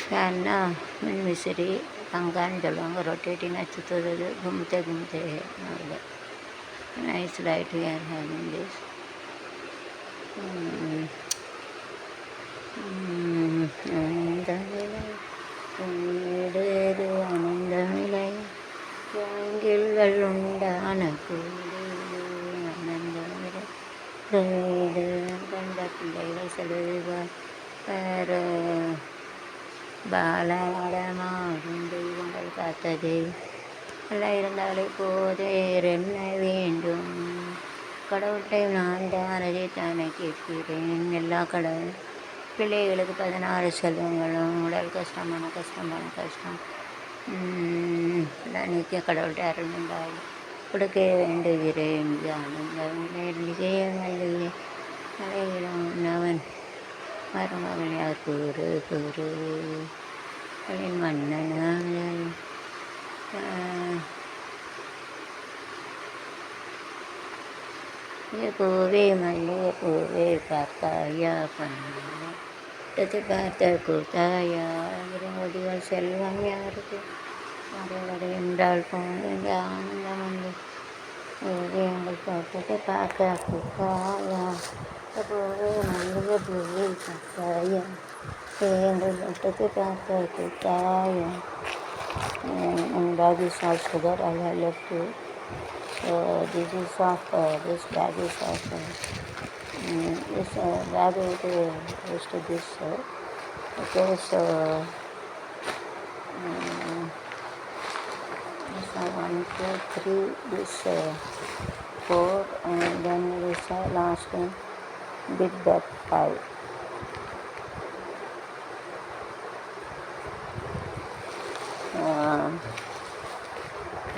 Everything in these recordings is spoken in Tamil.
ஃபேன்னா மின்விசிறி பங்கான்னு சொல்லுவாங்க. ரொட்டேட்டிங் சுற்றுறது கும்தே கும்தே அது nice light hair having this ஆனந்தமிழை வீடேது ஆனந்தமிழை யாங்கில்கள் உண்டான கூடு ஆனந்தமிழை வீடு கண்ட பிள்ளைகள் செல்வார் வேறு பாலமாடும் தெய்வங்கள் காத்ததே எல்லாம் இருந்தாலே போதே என்ன வேண்டும் கடவுள்கிட்ட நான் தான் அதைத்தானே கேட்கிறேன். எல்லா கடவுள் பிள்ளைகளுக்கு 16 செல்வங்களும் உடல் கஷ்டம் மன கஷ்டம் பண கஷ்டம் எல்லாம் நீக்க கடவுள்கிட்ட அருள் உண்டாகும் கொடுக்க வேண்டுகிறேன். ஆனந்தம் மல்லிகை மல்லிகை மலையிலும் அவன் மருமகள் யார் கூறு கூறு மன்னன் பூவே மல்லிகை பூவே பார்த்தாயா பண்ணு பார்த்த கூத்தாயா விரோதிகள் செல்வம் யாருக்கு மறைவடை என்றால் போன ஆனந்தம் வந்து ஓவியங்கள் பார்த்ததை பார்க்க கூத்தாயா பூவே மல்லிகை பூவே பார்த்தாயா எங்கள் பட்டத்தை பார்த்த கூத்தாயா. And bag is also there. I have left you. So this is of this bag is of this bag is to this. Okay, so this 1, 2, 3. This 4, and then this last one. Big bag 5.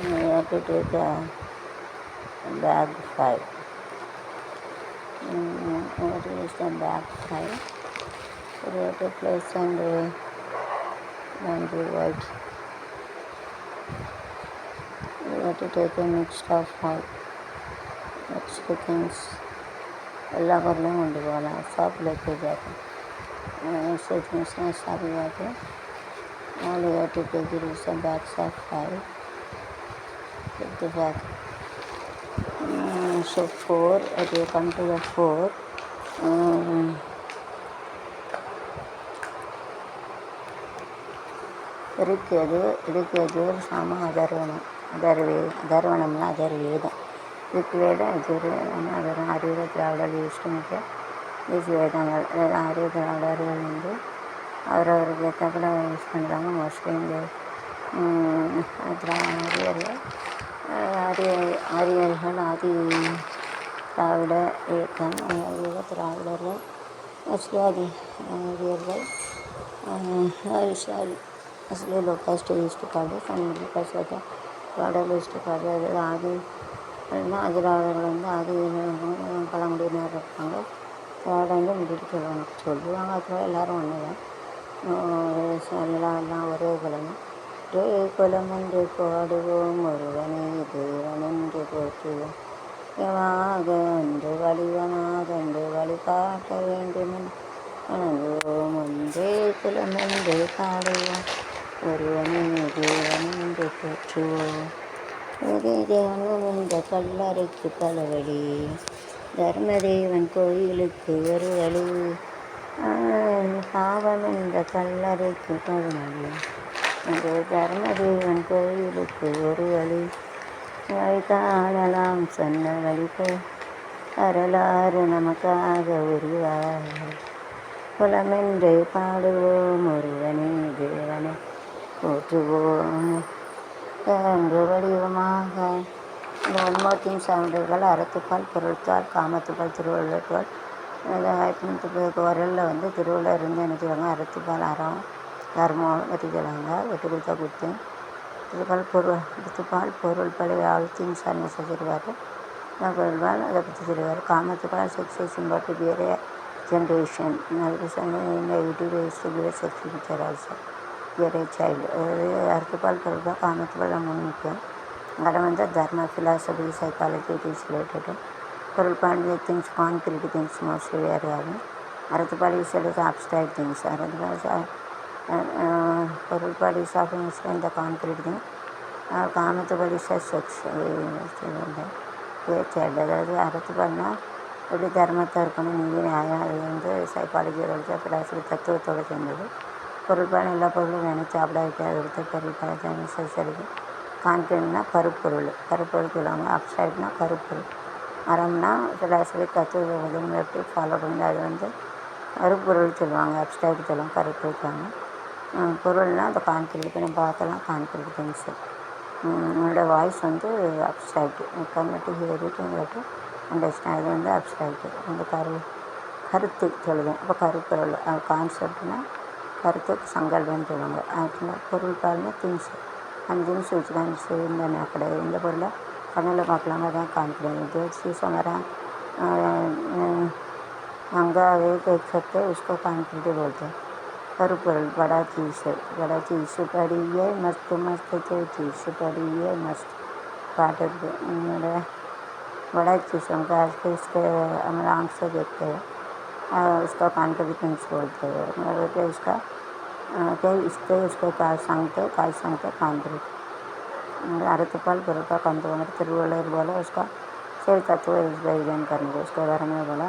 You have to take bag 5. What is the bag 5? So you have to place on the laundry white. You have to take a mixed of all extra things. எல்லா பொருளும் கொண்டு போகலாம். ஷாப்பில் போய்ட்டு extra thingsலாம் ஷாப்பில் பார்த்து all you have to take is the bags of 5. Take the bag. So 4, if you come to the 4, Rigveda साम अधर्वणम अधर्वणம்னா அதர்வேதம் ऋग्वेदம் யஜுர்வேதம் அதர்வணம் அறிவு திராவிடர்கள் இஷ்டமிக்க வேதங்கள் ஆரிய திராவிடர்கள் வந்து அவரவருக்கு ஏற்றப்பட யூஸ் பண்ணுறாங்க. மோஸ்ட்லி இந்த ஆரியர்கள் ஆதி திராவிட இயக்கம் திராவிடர்கள் மோஸ்ட்லி ஆரியர்கள் mostly locust use to guard and locust திராவிடர்கள் யூஸ் டு கார்டு அதாவது ஆதி திராவிடர்கள் வந்து ஆதி பழங்குடியினர் இருப்பாங்க. திராவிட வந்து முடிட்டு சொல்லுவாங்க. அதுக்காக எல்லோரும் ஒன்று தான் எல்லாம் ஒரே குலம். ஒரே குலம் என்று பாடுவோம் ஒருவனே தேவன் என்று போற்றுவோம் எவாக என்று வலிவனாக என்று வழிகாட்ட வேண்டுமென் வணங்குவோம் ஒன்றே குலம் என்று பாடுவோம் ஒருவனே தேவன் என்று போற்றுவோம். ஒரே தேவனும் இந்த கல்லறைக்கு பலவழி தர்மதேவன் கோயிலுக்கு ஒரு வழி பாவம் இந்த கல்லறைக்கு பழமொழி அந்த தர்மதேவன் கோயிலுக்கு ஒரு வழி வழி காணலாம் சொன்ன வழிபோ வரலாறு நமக்காக உருவாக குலமென்றே பாடுவோம் ஒருவனே தேவனை போற்றுவோம் என்று வடிவமாக. இந்த ஒன்மோத்தின் சான்றுகள் அறத்துப்பால் பொருள்தால் காமத்துப்பால் திருவள்ளுவர் குரலில் வந்து திருவள்ளுவர் இருந்து என்ன செய்வாங்க அறத்துப்பால் அறம் தர்மம் பற்றி சொல்லுவாங்க. வெட்டு கொடுத்தா கொடுத்து அறத்துப்பால் பொருள் பழைய ஆழ்த்தின் சார்ந்த சொல்லிடுவார். பொருள்பால் அதை பற்றி சொல்லுவார். காமத்துப்பால் செக்ஸ் பட்டு வேறு ஜென்ரேஷன் அதுக்கு சொன்ன யூடியூப் செக்ஸ் பிக்சர் ஆல்சோ வேறு சைல்டு அதாவது அறத்துப்பால் பொருள்பால் காமத்துப்பால் நம்ம நிற்கும். அறம் வந்து தர்ம philosophy psychology it is related. பொருள்பால் திங்ஸ் கான்கிரீட் திங்ஸ் மோஸ்ட்லி வேறு ஆகும். அறத்துப்பால் யூஸ் ஆப்ஸ்ட்ராக்ட் திங்ஸ். அறத்துப்பால் பொருள்பாடு இஸ் ஆஃபன் இந்த கான்கிரீட் திங் காமத்துபாடு இஸ் செக்ஸ் பேச்சு அதாவது அறத்துப்பாடுனா எப்படி தர்மத்தை இருக்கணும், நீதி நியாயம், அது வந்து சைக்காலஜியோட பிலாசபி தத்துவத்தோடு சேர்ந்தது. பொருள்பாடு எல்லா பொருளும் வேணும், சாப்பிட வைக்காது எடுத்து பொருள்பாடு சரிக்கு. கான்கிரீட்னா கருப்பொருள் சொல்லுவாங்க. அப்ஸ்ட்ராக்ட்னா கருப்பொருள். மரம்னா பிலாசபி தத்துவம் எப்படி ஃபாலோ பண்ணுது, அது வந்து கருப்பொருள் சொல்லுவாங்க. அப்ஸ்ட்ராக்ட் சொல்லுவாங்க, கருப்பொருள் சொல்லுவாங்க. பொருள்னால் அந்த கான்கிரீட் நம்ம பார்க்கலாம், கான்கிரீட் திங்ஸு. என்னோடய வாய்ஸ் வந்து அப்ஸ்ட்ராக்ட் கம்மிட்டு ஹியரிட்டுங்கிறது அண்டர்ஸ்டாண்ட், அது வந்து அப்ஸ்ட்ராக்டு. அந்த கருத்து சொல்லுவேன். இப்போ கருப்பொருள் கான்செப்ட்னா கருத்து சங்கல்பம்னு சொல்லுவாங்க. ஆக்சுவலாக பொருள் பாருங்க திங்ஸு. அந்த திங்ஸ் வச்சு தான் இந்த கிடையாது. இந்த பொருளை கண்ணில் பார்க்கலாங்க, அதான் கான்ஃபிடென்ட். जो चीज़ हमारा महंगा है देख सकते हैं, उसको कॉन्फिडेंट बोलते हैं. करुपोरल बड़ा चीज़ पड़ी है मस्त मस्त, जो चीज़ पड़ी है मस्त वाटर बड़ा चीज़ हमको आज के इसके हमारा आँख से देखते हैं, उसका कॉन्फिडेंस बोलते हैं. मतलब उसका क्या इसके उसको काय सांगते कॉन्फिडेंट. अर्थपाल पुरपा कंतवंग तिरुवल्लर बोला उसका सही तत्व इस करने को उसके बारे में बोला.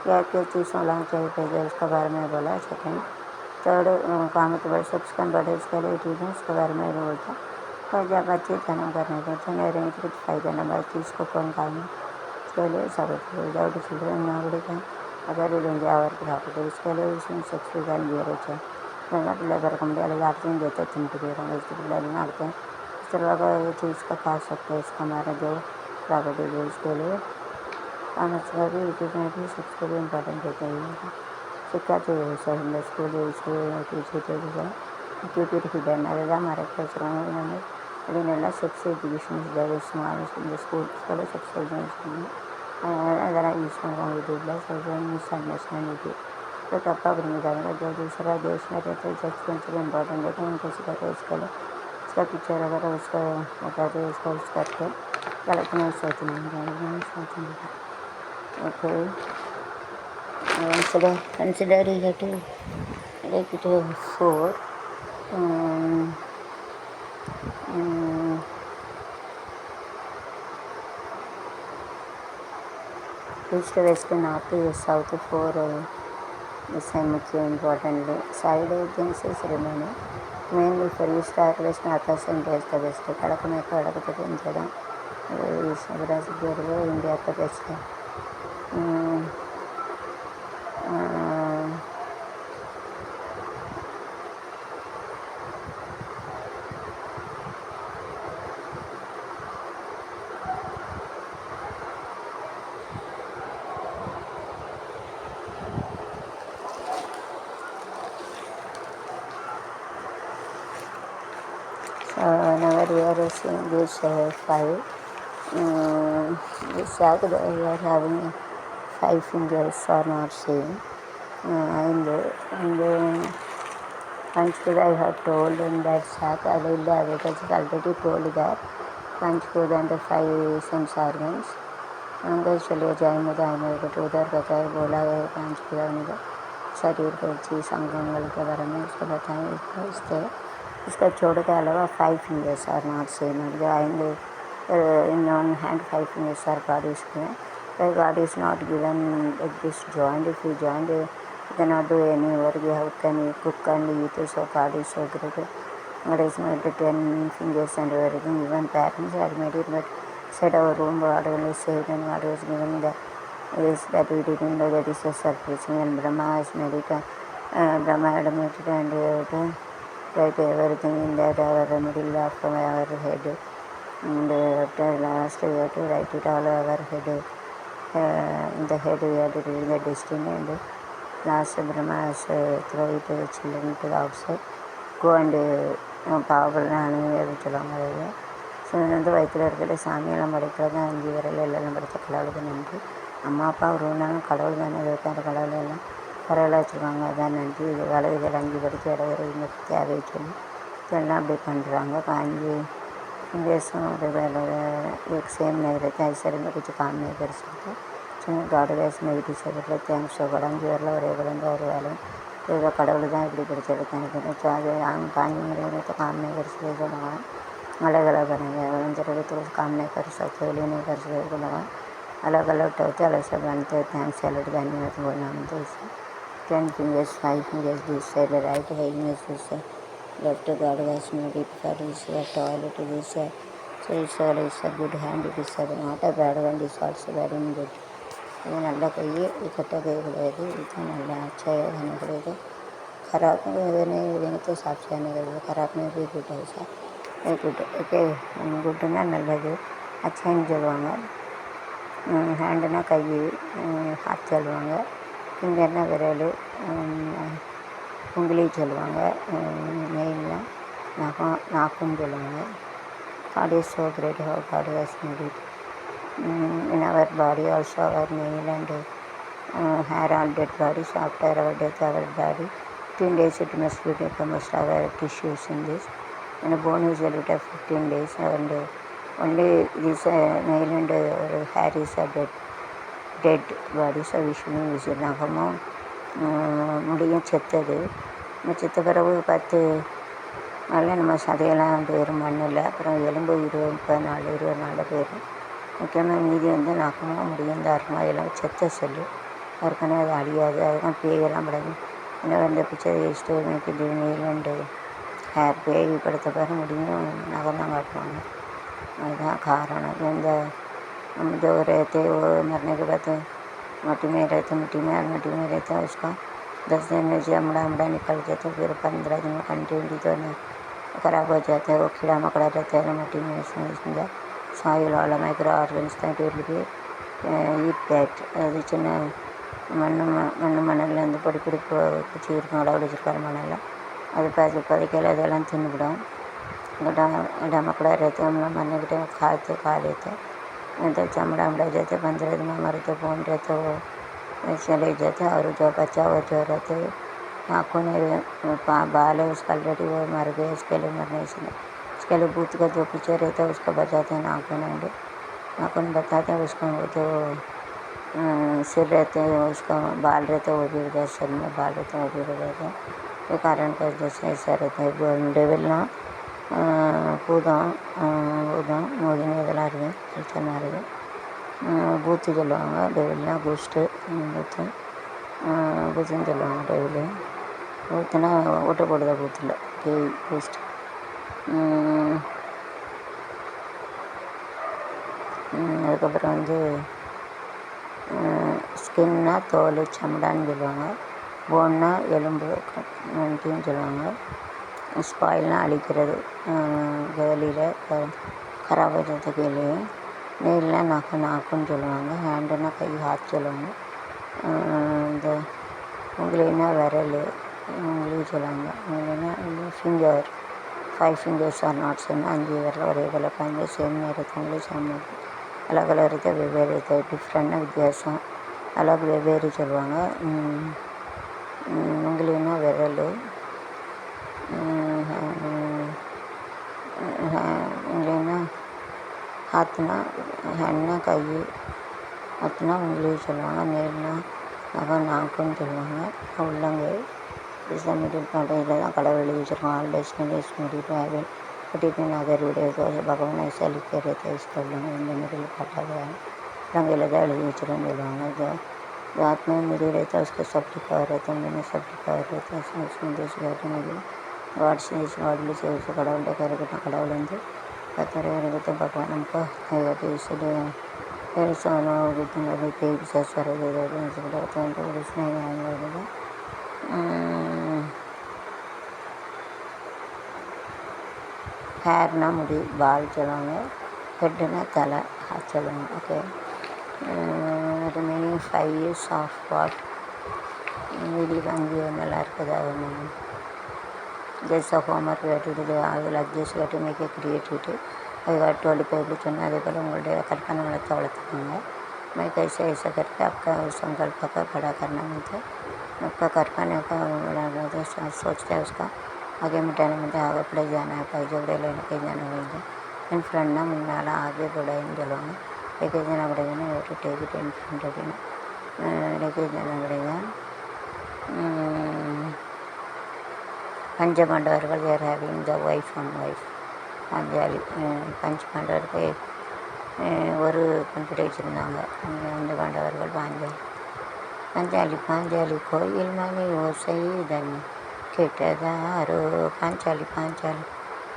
क्या क्या चीज़ होना चाहिए उसके बारे में बोला. सेकेंड थर्ड कामत बड़े सब्सक्राइब बड़े उसके लिए ठीक है, उसके बारे में बोलता. और जब बातचीत जन्म करने को तो मेरे कुछ फ़ायदा न बात चीज़ को कौन काम उसके लिए सब विदाउट चिल्ड्रन नागरिक है अगर इंडिया और प्रॉपर्टी उसके लिए उसमें सक्सेस दिए रहते हैं. पिल्ले बरकंडे अलग आते हैं देते चिंटी दे रहे हैं पिल्ले आते हैं. इस तरह का ये चीज़ का खा सकते हैं. इसका हमारा जो प्रॉपर्टी है उसके लिए समझकर भी यूट्यूब में भी सबसे भी इम्पोर्टेंट देते हैं. सिखाते हैं sir school teacher YouTube hidden अगर हमारे प्रचुर ಅದನ್ನೆಲ್ಲ ಸೆಕ್ಸ್ ಎಜುಕೇಷನ್ ಇದ್ದಾವೆ ಸ್ಮಾಲ್ ಸ್ಕೂಲ್ಸ್ಗಳು ಸೆಕ್ಸ್ ಎಜುಕೇಷನ್ ಅದೆಲ್ಲ ಯೂಸ್ ಮಾಡ್ಕೊಂಡಿದ್ದಿಲ್ಲ. ಸ್ವಲ್ಪ ಮಿಸ್ಅಂಡರ್ಸ್ಟ್ಯಾಂಡ್ ಇದೆ तो तप्पा बनेगा जो दूसरा देश में रहते हैं जजमेंट भी इम्पोर्टेंट है. उनको सिखाते हैं इसके लिए उसका पिक्चर अगर उसका बताते हैं उसका यूज़ करके गलत नहीं सोचना है. Okay consider related to 4 east west north south 4 this is much importantly side things is remaining mainly for east or west north and west west kadaka में kadaka तो इन जगह इस ब्राज़ील के इंडिया का बेस्ट है. Now we are seeing this 5. This sack we are having 5 fingers are not same. And punchfood I have told in that sack I will have it as already told that punchfood and the 5 sense organs. अंदर चले जाएंगे दाएंगे तो उधर बताए बोला है पंचफूड का शरीर के चीज़ अंगों के बारे में उसको बताएंगे. इससे इसका छोड़ के अलावा 5 fingers are not same. जो आएंगे in one hand 5 fingers are God is given. Why God is not given like this joint? If you joint you cannot do any work. How can you cook and eat? So God is so great. God is made 10 fingers and everything. Even parents had made it, but said our room God only saved and God was given the is that we didn't know that is a surprising. And Brahma has made it. Brahma had made it and write everything in that our middle of our head. And after last we have to write it all our head. In the head we have to read the destiny and last Brahma has throw it to the children to the outside. Go and powerful சொல்லுவாங்க. ஸோ வந்து வயிற்றில் இருக்கிற சாமியெல்லாம் படைக்கிறது 5 விரல் எல்லாம் படைத்த கடவுளுக்கு நன்றி. அம்மா அப்பா உருவனாலும் கடவுள் தானே வைக்காத கடவுள் எல்லாம் பரவாயில்ல வச்சுருக்காங்க, அதான் நன்றி. இது இதில் 5 படிக்க இடைவெளி இந்த தேவையை சொல்லி இதெல்லாம் அப்படி பண்ணுறாங்க. 5 देशों एक सेम नहीं रहता है. ऐसे में कुछ काम नहीं कर सकते. गार्ड वैस में भी टीचर थैंक्स तो बड़ा और वाले ஏதோ கடவுள் தான் இப்படி படிச்சிருக்கேன் எனக்கு அது पानी में रहे तो काम नहीं कर सके तो लगा अलग अलग बनेंगे जरूरत तो काम नहीं कर सकते लिए नहीं कर सके तो लगा अलग अलग होते अलग से बनते होते हैं सैलड बनने में तो बोलना तो इससे 10 fingers 5 fingers this side right fingers this side left God was made it for this toilet this side so it's all is a good hand it is not a bad one is also very good ये नल्ला कहिए इकट्ठा कहीं கிடையாது இது நல்லா अच्छा खाने கிடையாது खराब नहीं तो साफ खाने का खराब नहीं भी गुड है ऐसा गुड ओके गुड ना நல்லது அச்சான்னு சொல்லுவாங்க ஹேண்டுனா கை ஹாத் சொல்லுவாங்க ஃபிங்கர்னா விரல் உங்கிலி சொல்லுவாங்க நெயில்னா நாக்குன்னு சொல்லுவாங்க God is so great how God has made it in our body also our nail and hair on dead bodies after our death our body 15 days it must be become most our tissues in this and a bone is a little 15 days and only this nail and hair is a dead body so we shouldn't use it நகமும் முடியும் செத்தது செத்த பிறகு 10 நாளில் நம்ம சதையெல்லாம் போயிடும் மண்ணில் அப்புறம் எலும்பு 24 போயிடும் முக்கியமாக மீதி வந்து நகமும் முடியும் தான் இருக்கும் அதெல்லாம் செத்த செல்லு ஏற்கனவே அது அழியாது அதுதான் பேயெல்லாம் படகு என்ன வந்து பிக்சர் வேஸ்ட்டு மேற்கு நெயில் ஹேர் பேய் படுத்த பிறகு முடியும் நகம் தான் காட்டுவாங்க அதுதான் காரணம் இந்த जो रहते वो मरने के बाद मिट्टी में रहते उसका 10 दिन में चमड़ा निकल जाता फिर 15 दिन में कंटिन्यू तो ख़राब हो जाता है वो कीड़ा मकड़ा रहता है मिट्टी में इसमें साइल वाला micro organs that will be eat that அது சின்ன மண்ணிலேருந்து பொடி குச்சி இருக்கும் அளவு வச்சுருக்காரு மண்ணில் அது பதைக்கையில் அதெல்லாம் தின்னுவிடும் कीड़ा मकड़ा रहते हम लोग मरने के टाइम खा लेते तो चमड़ा जाते 15 दिन में मरते बोन रहते वो चले जाते और जो बच्चा वो जो रहते आँखों में बाल है उसका ऑलरेडी वो मर गए उसके लिए मरने इसके लिए बूथ का जो पीछे रहता है उसको बचाते हैं नाखून बताते हैं उसको जो सिर रहते हैं उसका बाल रहते हैं वो भी उधर सिर में बाल रहते हैं वो भी उधर रहते हैं तो कारण का जैसे ऐसा रहता है डेविलना பூதம் மோகினி இதெல்லாம் இருக்குது பிரச்சனை இருக்குது பூத்து சொல்லுவாங்க டெவில்னா பூஸ்ட்டு பூத்துன்னு சொல்லுவாங்க டெவிலு பூத்துனா ஓட்ட போடுதா பூத்தில் பேய் பூஸ்ட் அதுக்கப்புறம் வந்து ஸ்கின்னா தோல் சமடான்னு சொல்லுவாங்க போன்னா எலும்பு நன்றின்னு சொல்லுவாங்க ஸ்பாயில்னால் அழிக்கிறது வெளியில் खराब हो जाता के लिए நெயில்னா நாக்குன்னு சொல்லுவாங்க ஹேண்டுனா கை ஹாத் சொல்லுவாங்க இந்த உங்களினா விரல் உங்களி சொல்லுவாங்க உங்களினா finger 5 fingers are not same 5 விரல் ஒரே போல் 5 சேம் रहते उंगली சேம் अलग अलग रहते வெவ்வேறு रहते டிஃப்ரெண்ட்னா வித்தியாசம் अलग வெவ்வேறு சொல்லுவாங்க உங்களினா விரல் उंगलियाँ हाथना हैंडना कई हाथना उंगली चलवांगा नेलना नगा नाकुन चलवांगा उल्लंगे जैसे मिडिल पार्ट इधर कड़वली यूजर हॉलिडेज में इस middle have but it in other video तो भगवान ऐसा लिख के रहते हैं इसको उल्लंगे इन मिडिल पार्ट आ गया रंग लगा यूजर चलवांगा जो रात में मिडिल रहता है उसको सब लिखा रहता है मैंने सब लिखा रहता है इसमें देश बैठे मिडिल गाड से गाडली से கடவுள்கிட்ட கருக்கட்டும் கடவுள் வந்து கத்தரை இருக்கட்டும் பார்க்கலாம் நமக்கு ஏதாவது इसलिए பெருசான குத்துங்கிறது பேய் பிசாசு வர்றது ஏதாவது சொல்லிட்டு வந்து ஒரு ஸ்னேகம் வருது ஹேர்னா முடி பால் சொல்லுவாங்க ஹெட்டுனா தலை ஹாத் சொல்லுவாங்க okay remaining 5 years of what video வாங்கி நல்லா இருக்குதா ஒன்று जैसा होमवर्क बैठे அது like this to make a creativity அது टोली पे எப்படி சொன்னால் அதே போல் உங்களுடைய कल्पना வளர்த்து வளர்த்துக்கோங்க मैं कैसे ऐसा करके आपका संकल्प का बड़ा करना मिलता है आपका कल्पना का बड़ा सोचते हैं उसका आगे मिटाने मिलता है आगे पड़े जाना है कई झगड़े लेने कहीं जाना पड़ेगा इन फ्रेंड ना मुन्नाला आगे बढ़ाएंगे चलवाएंगे लेके जाना पड़ेगा ना वो तो टेक इट इन फ्रेंड लेके जाना पड़ेगा பஞ்சபாண்டவர்கள் they're having the wife and wife Panchali. பஞ்சபாண்டவர்கள் ஒரு பெண்கிட்ட வச்சுருந்தாங்க. அந்த பாண்டவர்கள் பாஞ்சாலி. பாஞ்சாலி பாஞ்சாலி கோயில் மணி ஓசை தண்ணி கேட்டதாரோ, பாஞ்சாலி பாஞ்சாலி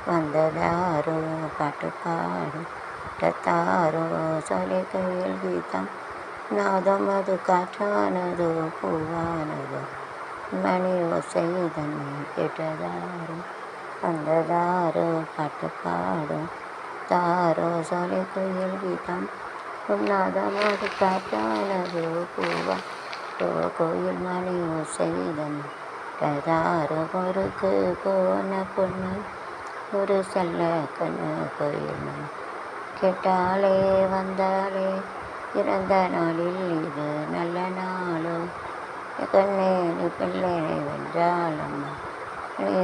வந்ததாரோ, பாட்டு பாடும் தாரோ, சொலை கையில் கீதம் நாதம் அது காற்றானதோ பூவானதோ, மணி ஓசை தண்ணி கேட்டதாரோ, வந்ததாரோ, பாட்டு பாடும் தாரோ, சொலை கையில் கீதம் நாதம் அது காற்றானதோ பூவா கோயில் மணி ஓசை தண்ணி கேட்டதாரோ, பொறுக்கு போன பொண்ணு ஒரு செல்ல கண்ணு கோயில் மணி கேட்டாலே வந்தாலே, இறந்த நாளில் இது நல்ல நாளோ, கண்ணே நீ பிள்ளை வென்றாலம்மா,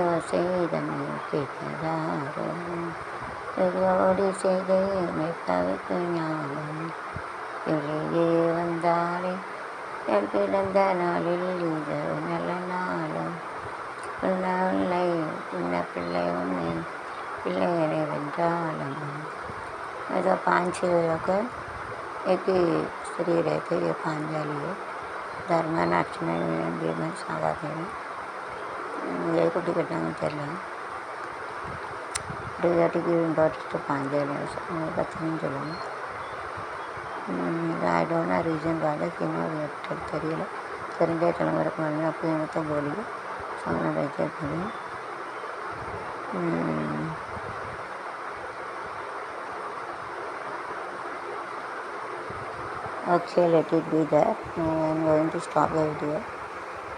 ஓசை தண்ணி கேட்டதாரோ, வெகுவோடி செய்தே மேற்கவுக்கு ஞாபகம் வெளியே வந்தாலே, என் பிறந்த நாளில் இது நல்ல நாளோ, உன்னை உன்ன பிள்ளை உன்னை பிள்ளைகளை வென்றாலம்மா. ऐसा 5-6 होकर एक ही स्त्री रहते, ये पांचाली है. धर्मनाट्य में सागाते हैं. ये को टिकट नहीं चल रहा. टिकट की इम्पोर्टेंस तो पांचाली है, मुझे पता नहीं चला. आई डोंट नो रीजन वाले कि ना ये तरीके तरीके चलने वाले को मैंने आपको ये तो बोली सामने बैठे थे. Okay, let it be there. I am going to stop the video.